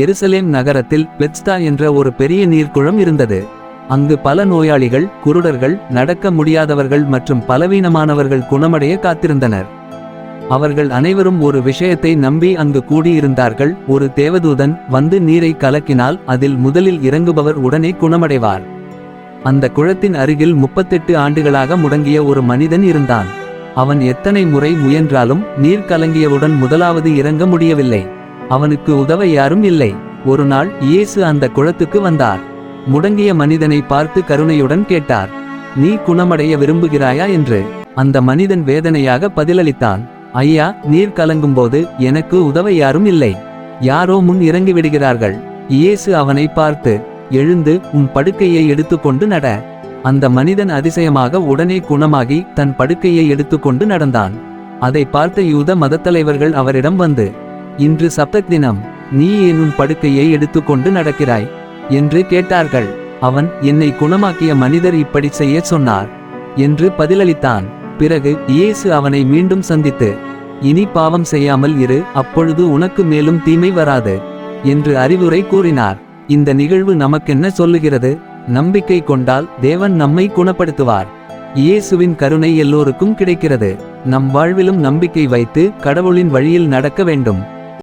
எருசலேம் நகரத்தில் பெத்ஸ்தா என்ற ஒரு பெரிய நீர்க்குளம் இருந்தது. அங்கு பல நோயாளிகள், குருடர்கள், நடக்க முடியாதவர்கள் மற்றும் பலவீனமானவர்கள் குணமடைய காத்திருந்தனர். அவர்கள் அனைவரும் ஒரு விஷயத்தை நம்பி அங்கு கூடியிருந்தார்கள்: ஒரு தேவதூதன் வந்து நீரை கலக்கினால் அதில் முதலில் இறங்குபவர் உடனே குணமடைவார். அந்த குளத்தின் அருகில் 38 ஆண்டுகளாக முடங்கிய ஒரு மனிதன் இருந்தான். அவன் எத்தனை முறை முயன்றாலும் நீர் கலங்கியவுடன் முதலாவது இறங்க முடியவில்லை. அவனுக்கு உதவ யாரும் இல்லை. ஒரு நாள் இயேசு அந்த குளத்துக்கு வந்தார். முடங்கிய மனிதனை பார்த்து கருணையுடன் கேட்டார்: நீ குணமடைய விரும்புகிறாயா என்று. அந்த மனிதன் வேதனையாக பதிலளித்தான்: ஐயா, நீர் கலங்கும்போது எனக்கு உதவ யாரும் இல்லை. யாரோ முன் இறங்கிவிடுகிறார்கள். இயேசு அவனை பார்த்து, எழுந்து உன் படுக்கையை எடுத்துக்கொண்டு நட. அந்த மனிதன் அதிசயமாக உடனே குணமாகி தன் படுக்கையை எடுத்துக்கொண்டு நடந்தான். அதை பார்த்த யூத மதத்தலைவர்கள் அவரிடம் வந்து, இன்று சப்தத் தினம், நீ ஏன் உன் படுக்கையை எடுத்துக்கொண்டு நடக்கிறாய் என்று கேட்டார்கள். அவன், என்னை குணமாக்கிய மனிதர் இப்படி செய்ய சொன்னார் என்று பதிலளித்தான். பிறகு இயேசு அவனை மீண்டும் சந்தித்து, இனி பாவம் செய்யாமல் இரு, அப்பொழுது உனக்கு மேலும் தீமை வராது என்று அறிவுரை கூறினார். இந்த நிகழ்வு நமக்கென்ன சொல்லுகிறது? நம்பிக்கை கொண்டால் தேவன் நம்மை குணப்படுத்துவார். இயேசுவின் கருணை எல்லோருக்கும் கிடைக்கிறது. நம் வாழ்விலும் நம்பிக்கை வைத்து கடவுளின் வழியில் நடக்க வேண்டும்.